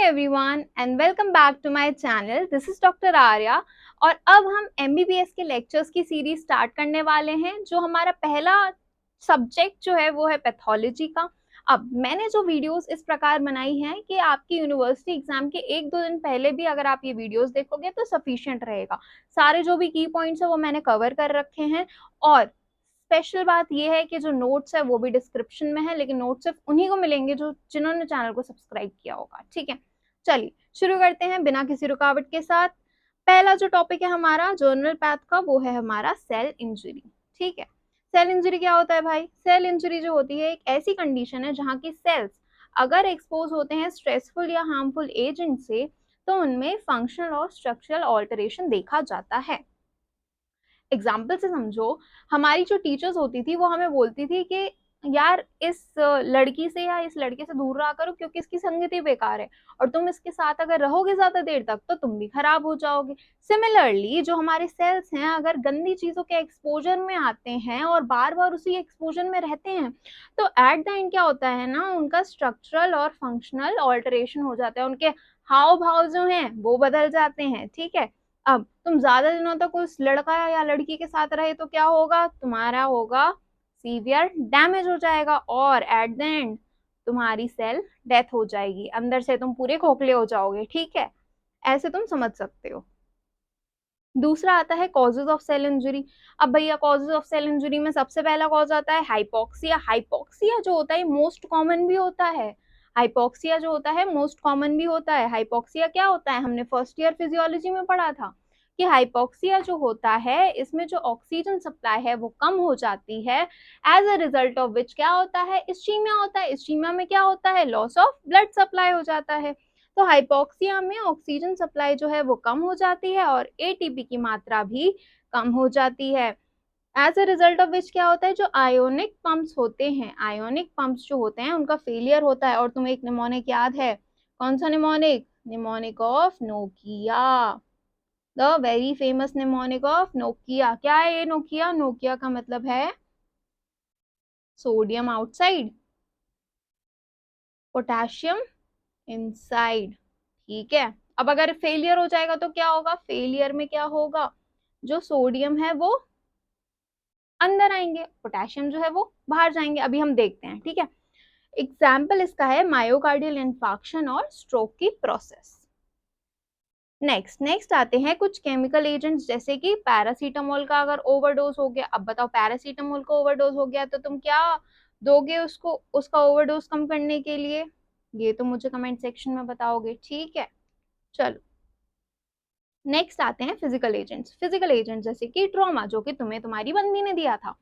everyone and welcome back to my channel. This is Dr. Arya और अब हम MBBS के लेक्चर्स की सीरीज स्टार्ट करने वाले हैं। जो हमारा पहला सब्जेक्ट जो है वो है पैथोलॉजी का। अब मैंने जो वीडियोस इस प्रकार बनाई हैं कि आपकी यूनिवर्सिटी एग्जाम के एक दो दिन पहले भी अगर आप ये वीडियोस देखोगे तो सफिशिएंट रहेगा। सारे जो भी की पॉइंट्स है वो मैंने कवर कर रखे हैं और स्पेशल बात यह है कि जो नोट्स है वो भी डिस्क्रिप्शन में है, लेकिन नोट्स सिर्फ उन्हीं को मिलेंगे जो जिन्होंने चैनल को सब्सक्राइब किया होगा। ठीक है, चलिए शुरू करते हैं बिना किसी रुकावट के साथ। पहला जो टॉपिक है हमारा जनरल पैथ का वो है हमारा सेल इंजरी। ठीक है, सेल इंजरी क्या होता है भाई? सेल इंजरी जो होती है एक ऐसी कंडीशन है जहाँ की सेल्स अगर एक्सपोज होते हैं स्ट्रेसफुल या हार्मफुल एजेंट से तो उनमें फंक्शनल और स्ट्रक्चरल ऑल्टरेशन देखा जाता है। एग्जाम्पल से समझो, हमारी जो टीचर्स होती थी वो हमें बोलती थी कि यार इस लड़की से या इस लड़के से दूर रहा करो क्योंकि इसकी संगति बेकार है और तुम इसके साथ अगर रहोगे ज्यादा देर तक तो तुम भी खराब हो जाओगे। सिमिलरली जो हमारे सेल्स हैं अगर गंदी चीजों के एक्सपोजर में आते हैं और बार बार उसी एक्सपोजर में रहते हैं तो एट द एंड क्या होता है ना, उनका स्ट्रक्चरल और फंक्शनल ऑल्टरेशन हो जाता है, उनके हाव भाव जो हैं वो बदल जाते हैं। ठीक है, अब तुम ज्यादा दिनों तक उस लड़का या लड़की के साथ रहे तो क्या होगा, तुम्हारा होगा सीवियर डैमेज हो जाएगा और एट द एंड तुम्हारी सेल डेथ हो जाएगी, अंदर से तुम पूरे खोखले हो जाओगे। ठीक है, ऐसे तुम समझ सकते हो। दूसरा आता है कॉजेज ऑफ सेल इंजरी। अब भैया कॉजेज ऑफ सेल इंजरी में सबसे पहला कॉज आता है हाइपोक्सिया। हाइपोक्सिया जो होता है मोस्ट कॉमन भी होता है। हाइपोक्सिया जो होता है मोस्ट कॉमन भी होता है। हाइपोक्सिया क्या होता है, हमने फर्स्ट ईयर फिजियोलॉजी में पढ़ा था कि हाइपोक्सिया जो होता है इसमें जो ऑक्सीजन सप्लाई है वो कम हो जाती है। As a result of which क्या होता है, इस्चीमिया होता है। इस्चीमिया में क्या होता है, लॉस ऑफ ब्लड सप्लाई हो जाता है। तो हाइपोक्सिया में ऑक्सीजन सप्लाई जो है वो कम हो जाती है और एटीपी की मात्रा भी कम हो जाती है। As a result of which क्या होता है, जो आयोनिक पंप्स होते हैं, आयोनिक पंप्स जो होते हैं उनका फेलियर होता है। और तुम्हें एक निमोनिक याद है, कौन सा mnemonic? Mnemonic of Nokia, the very famous mnemonic of Nokia. क्या है ये नोकिया? नोकिया का मतलब है सोडियम आउटसाइड पोटेशियम इनसाइड। ठीक है, अब अगर फेलियर हो जाएगा तो क्या होगा, फेलियर में क्या होगा, जो सोडियम है वो अंदर आएंगे, पोटेशियम जो है वो बाहर जाएंगे। अभी हम देखते हैं। ठीक है, एग्जाम्पल इसका है मायोकार्डियल इंफाक्शन और स्ट्रोक की प्रोसेस। नेक्स्ट आते हैं कुछ केमिकल एजेंट्स जैसे कि पैरासीटामोल का अगर ओवरडोज हो गया। अब बताओ पैरासीटामोल का ओवरडोज हो गया तो तुम क्या दोगे उसको, उसका ओवरडोज कम करने के लिए? ये तो मुझे कमेंट सेक्शन में बताओगे। ठीक है, चलो नेक्स्ट आते हैं फिजिकल एजेंट्स। फिजिकल एजेंट जैसे कि ट्रॉमा, जो कि तुम्हें तुम्हारी बंदी ने दिया था।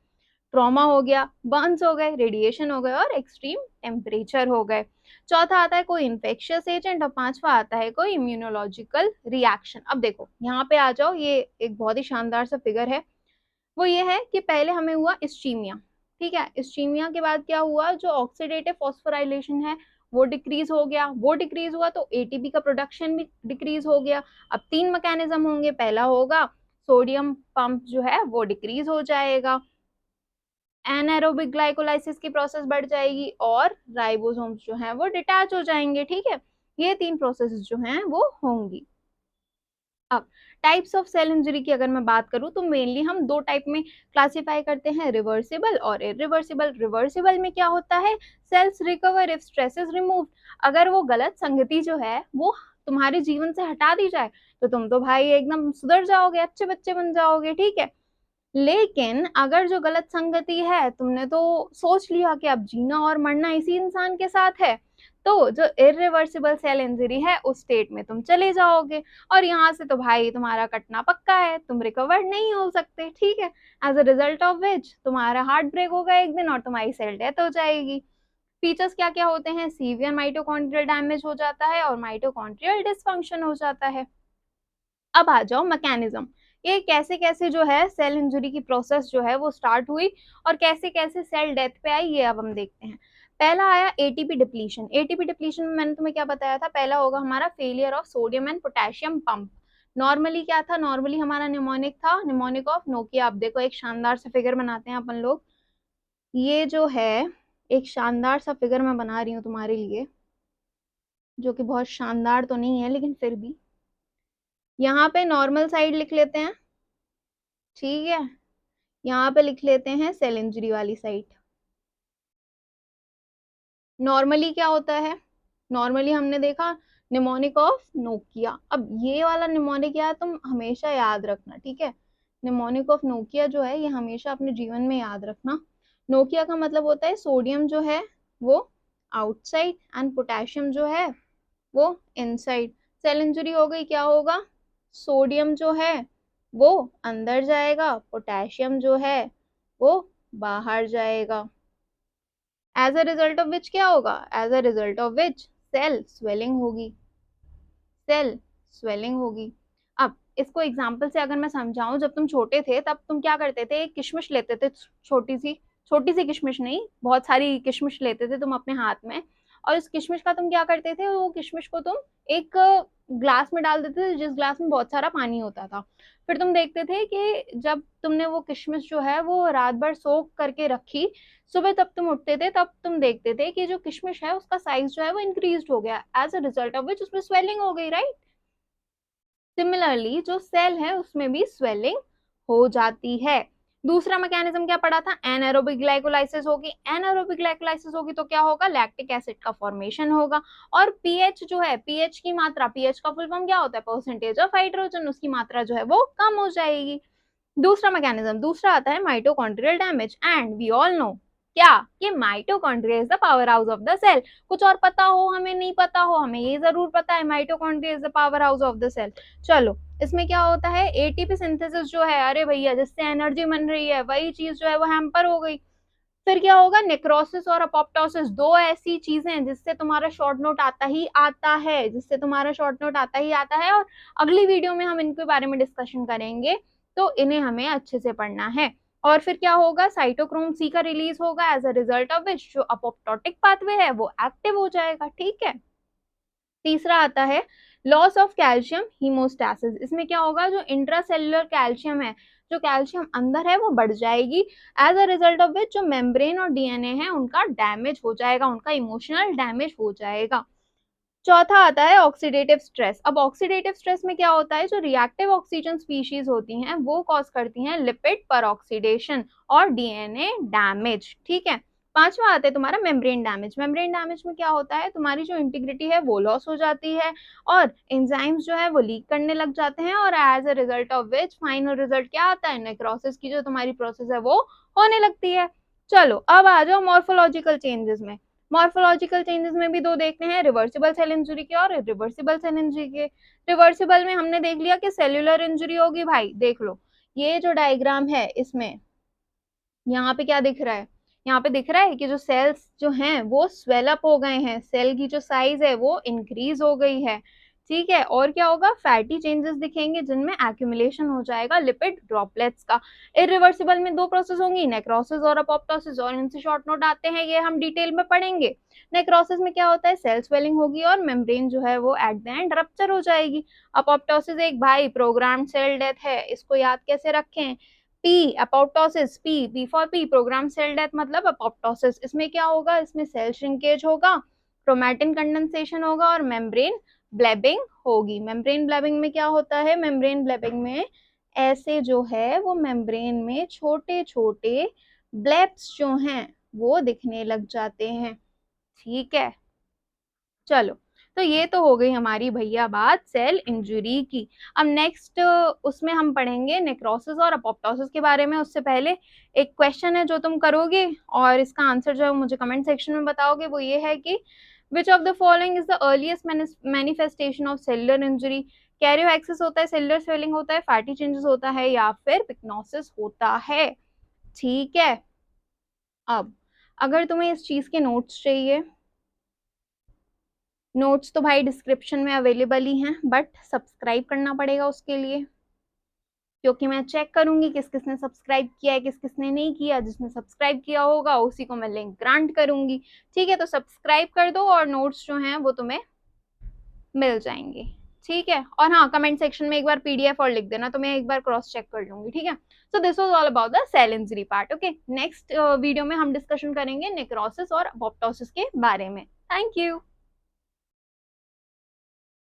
ट्रॉमा हो गया, बर्न्स हो गए, रेडिएशन हो गए और एक्सट्रीम टेम्परेचर हो गए। चौथा आता है कोई इन्फेक्शियस एजेंट और पांचवा आता है कोई इम्यूनोलॉजिकल रिएक्शन। अब देखो यहाँ पे आ जाओ, ये एक बहुत ही शानदार सा फिगर है। वो ये है कि पहले हमें हुआ इस्चीमिया। ठीक है, इस्चीमिया के बाद क्या हुआ, जो ऑक्सीडेटिव फॉस्फोराइलेशन है वो डिक्रीज हो गया। वो डिक्रीज हुआ तो एटीपी का प्रोडक्शन भी डिक्रीज हो गया। अब तीन मैकेनिज्म होंगे, पहला होगा सोडियम पंप जो है वो डिक्रीज हो जाएगा, एनारोबिक ग्लाइकोलाइसिस की प्रोसेस बढ़ जाएगी और राइबोसोम्स जो हैं वो डिटैच हो जाएंगे। ठीक है, ये तीन प्रोसेस जो हैं वो होंगी। अब टाइप्स ऑफ सेल इंजरी की अगर मैं बात करूं तो मेनली हम दो टाइप में क्लासिफाई करते हैं, रिवर्सिबल और इरिवर्सिबल। रिवर्सिबल में क्या होता है, cells recover if stress is removed. अगर वो गलत संगति जो है वो तुम्हारे जीवन से हटा दी जाए तो तुम तो भाई एकदम सुधर जाओगे, अच्छे बच्चे बन जाओगे। ठीक है, लेकिन अगर जो गलत संगति है, तुमने तो सोच लिया कि अब जीना और मरना इसी इंसान के साथ है, तो जो इरिवर्सिबल सेल इंजरी है उस स्टेट में तुम चले जाओगे और यहाँ से तो भाई तुम्हारा कटना पक्का है, तुम रिकवर नहीं हो सकते। ठीक है, as a result of which तुम्हारा हार्ट ब्रेक होगा एक दिन और तुम्हारी सेल डेथ हो जाएगी। फीचर्स क्या क्या होते हैं, सीवियर माइटोकॉन्ड्रियल डैमेज हो जाता है और माइटोकॉन्ड्रियल डिसफंक्शन हो जाता है। अब आ जाओ मैकेनिज्म, ये कैसे कैसे जो है सेल इंजरी की प्रोसेस जो है वो स्टार्ट हुई और कैसे कैसे सेल डेथ पे आई, ये अब हम देखते हैं। पहला आया एटीपी डिप्लीशन। एटीपी डिप्लीशन में मैंने तुम्हें क्या बताया था, पहला होगा हमारा failure of sodium and potassium pump. Normally क्या था, नॉर्मली हमारा निमोनिक था, निमोनिक ऑफ नोकिया। अब देखो एक शानदार सा फिगर बनाते हैं अपन लोग। ये जो है एक शानदार सा फिगर मैं बना रही हूँ तुम्हारे लिए। जो कि बहुत शानदार तो नहीं है लेकिन फिर भी। यहाँ पे नॉर्मल साइड लिख लेते हैं, ठीक है। यहाँ पे लिख लेते हैं सेल इंजरी वाली साइड। नॉर्मली क्या होता है, नॉर्मली हमने देखा निमोनिक ऑफ नोकिया। अब ये वाला निमोनिक तुम हमेशा याद रखना, ठीक है। निमोनिक ऑफ नोकिया जो है ये हमेशा अपने जीवन में याद रखना। नोकिया का मतलब होता है सोडियम जो है वो आउटसाइड एंड पोटेशियम जो है वो इनसाइड। सेल इंजरी हो गई, क्या होगा, सोडियम जो है वो अंदर जाएगा, पोटेशियम जो है वो बाहर जाएगा। As a result of which क्या होगा, as a result of which cell swelling होगी, सेल स्वेलिंग होगी। अब इसको एग्जाम्पल से अगर मैं समझाऊं, जब तुम छोटे थे तब तुम क्या करते थे, एक किशमिश लेते थे, छोटी सी किशमिश नहीं, बहुत सारी किशमिश लेते थे तुम अपने हाथ में, और उस किशमिश का तुम क्या करते थे, वो किशमिश को तुम एक ग्लास में डाल देते थे जिस ग्लास में बहुत सारा पानी होता था। फिर तुम देखते थे कि जब तुमने वो किशमिश जो है वो रात भर सोख करके रखी, सुबह तब तुम उठते थे तब तुम देखते थे कि जो किशमिश है उसका साइज जो है वो इंक्रीज हो गया, as a result of which उसमें स्वेलिंग हो गई, राइट। सिमिलरली जो सेल है उसमें भी स्वेलिंग हो जाती है। दूसरा मैकेनिज्म क्या पढ़ा था, एनारोबिक ग्लाइकोलाइसिस होगी। एनारोबिक ग्लाइकोलाइसिस होगी तो क्या होगा, लैक्टिक एसिड का फॉर्मेशन होगा। और पीएच जो है, पीएच की मात्रा, पीएच का फुल फॉर्म क्या होता है, परसेंटेज ऑफ हाइड्रोजन, उसकी मात्रा जो है वो कम हो जाएगी। दूसरा मैकेनिज्म, दूसरा आता है mitochondrial damage. And we all know क्या, कि mitochondria is the power house of the cell. कुछ और पता हो हमें नहीं पता हो, हमें ये जरूर पता है mitochondria is the power house of the cell. चलो, इसमें क्या होता है, एटीपी सिंथेसिस जो है, अरे भैया जिससे एनर्जी बन रही है वही चीज जो है वो हैम्पर हो गई। फिर क्या होगा, नेक्रोसिस और अपोप्टोसिस, दो ऐसी चीजें जिससे तुम्हारा शॉर्ट नोट आता ही आता है, जिससे तुम्हारा शॉर्ट नोट आता ही आता है, और अगली वीडियो में हम इनके बारे में डिस्कशन करेंगे, तो इन्हें हमें अच्छे से पढ़ना है। और फिर क्या होगा, साइटोक्रोम सी का रिलीज होगा, as a result of which जो अपोप्टोटिक पाथवे है वो एक्टिव हो जाएगा, ठीक है। तीसरा आता है लॉस ऑफ कैल्शियम हीमोस्टैसिस। इसमें क्या होगा, जो इंट्रासेल्युलर कैल्शियम है, जो कैल्शियम अंदर है वो बढ़ जाएगी, as a result of which जो मेम्ब्रेन और डीएनए है उनका डैमेज हो जाएगा, उनका इमोशनल डैमेज हो जाएगा। चौथा आता है ऑक्सीडेटिव स्ट्रेस। अब ऑक्सीडेटिव स्ट्रेस में क्या होता है, जो रिएक्टिव ऑक्सीजन स्पीशीज होती हैं वो कॉज करती हैं लिपिड पर ऑक्सीडेशन और डीएनए डैमेज, ठीक है। पांचवा आता है तुम्हारा मेम्ब्रेन डैमेज। मेम्ब्रेन डैमेज में क्या होता है, तुम्हारी जो इंटीग्रिटी है वो लॉस हो जाती है, और एंजाइम्स जो है वो लीक करने लग जाते हैं, और as a result of which final result क्या आता है, नेक्रोसिस की जो तुम्हारी प्रोसेस है वो होने लगती है। चलो अब आ जाओ मॉर्फोलॉजिकल चेंजेस में। मॉर्फोलॉजिकल चेंजेस में भी दो देखते हैं, रिवर्सिबल सेल इंजरी के और इरिवर्सिबल सेल इंजरी के। रिवर्सिबल में हमने देख लिया कि सेल्यूलर इंजरी होगी, भाई देख लो ये जो डायग्राम है इसमें यहाँ पे क्या दिख रहा है, यहाँ पे दिख रहा है कि जो सेल्स जो हैं वो स्वेल अप हो गए हैं, सेल की जो साइज है वो इंक्रीज हो गई है, ठीक है। और क्या होगा, फैटी चेंजेस दिखेंगे जिनमें एक्यूमुलेशन हो जाएगा लिपिड ड्रॉपलेट्स का। इरिवर्सिबल में दो प्रोसेस होंगी, नेक्रोसिस और अपोप्टोसिस, और इनसे शॉर्ट नोट आते हैं, ये हम डिटेल में पढ़ेंगे। नेक्रोसिस में क्या होता है, सेल स्वेलिंग होगी और मेम्ब्रेन जो है वो एट द एंड रप्चर हो जाएगी। अपोप्टोसिस एक भाई प्रोग्राम सेल डेथ है, इसको याद कैसे रखें, P apoptosis, P for P program cell death मतलब अपोप्टोसिस। इसमें क्या होगा, इसमें सेल श्रिंकेज होगा, क्रोमैटिन कंडेंसेशन होगा और मेम्ब्रेन ब्लेबिंग होगी। मेम्ब्रेन ब्लेबिंग में क्या होता है, मेम्ब्रेन ब्लेबिंग में ऐसे जो है वो मेम्ब्रेन में छोटे छोटे ब्लेब्स जो हैं वो दिखने लग जाते हैं, ठीक है। चलो, तो ये तो हो गई हमारी भैया बात सेल इंजरी की। अब नेक्स्ट उसमें हम पढ़ेंगे नेक्रोसिस और अपोप्टोसिस के बारे में। उससे पहले एक क्वेश्चन है जो तुम करोगे और इसका आंसर जो है मुझे कमेंट सेक्शन में बताओगे, वो ये है कि which of the following is the earliest manifestation of cellular injury. Karyorrhexis होता है, सेलुलर स्वेलिंग होता है, फैटी चेंजेस होता है, या फिर पिक्नोसिस होता है, ठीक है। अब अगर तुम्हें इस चीज के नोट्स चाहिए, नोट्स तो भाई डिस्क्रिप्शन में अवेलेबल ही हैं, बट सब्सक्राइब करना पड़ेगा उसके लिए, क्योंकि मैं चेक करूंगी किस किसने सब्सक्राइब किया है, किस किसने नहीं किया। जिसने सब्सक्राइब किया होगा उसी को मैं लिंक ग्रांट करूंगी, ठीक है। तो सब्सक्राइब कर दो और नोट्स जो हैं वो तुम्हें मिल जाएंगे, ठीक है। और हाँ, कमेंट सेक्शन में एक बार पीडीएफ और लिख देना तो मैं एक बार क्रॉस चेक कर लूंगी, ठीक है। So this was all about the cell injury part. Okay, next video में हम डिस्कशन करेंगे नेक्रोसिस और अपोप्टोसिस के बारे में। Thank you.